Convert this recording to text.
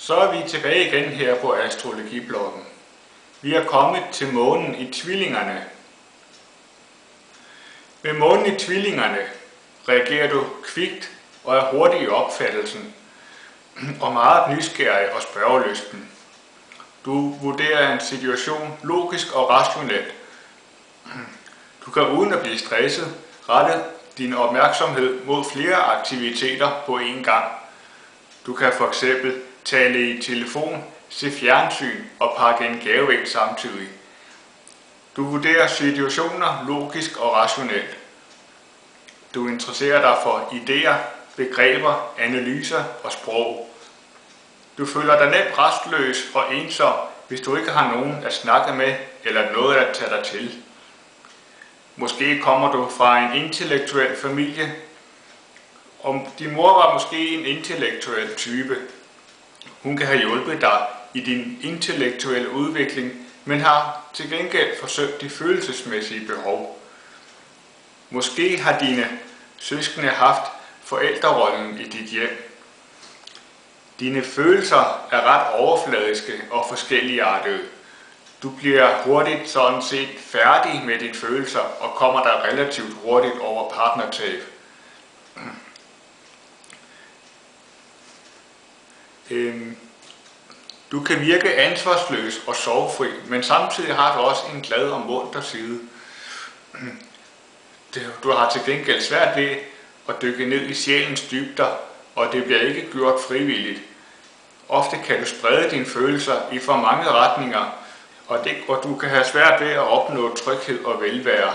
Så er vi tilbage igen her på astrologibloggen. Vi er kommet til månen i tvillingerne. Med månen i tvillingerne reagerer du kvikt og er hurtig i opfattelsen og meget nysgerrig og spørgelysten. Du vurderer en situation logisk og rationelt. Du kan uden at blive stresset rette din opmærksomhed mod flere aktiviteter på én gang. Du kan for eksempel tale i telefon, se fjernsyn og pakke en gave ind samtidig. Du vurderer situationer logisk og rationelt. Du interesserer dig for idéer, begreber, analyser og sprog. Du føler dig nemt rastløs og ensom, hvis du ikke har nogen at snakke med eller noget at tage dig til. Måske kommer du fra en intellektuel familie, og din mor var måske en intellektuel type. Hun kan have hjulpet dig i din intellektuelle udvikling, men har til gengæld forsømt de følelsesmæssige behov. Måske har dine søskende haft forældrerollen i dit hjem. Dine følelser er ret overfladiske og forskelligartede. Du bliver hurtigt sådan set færdig med dine følelser og kommer der relativt hurtigt over partnertab. Du kan virke ansvarsløs og sorgfri, men samtidig har du også en glad og munter side. Du har til gengæld svært ved at dykke ned i sjælens dybder, og det bliver ikke gjort frivilligt. Ofte kan du sprede dine følelser i for mange retninger, og du kan have svært ved at opnå tryghed og velvære.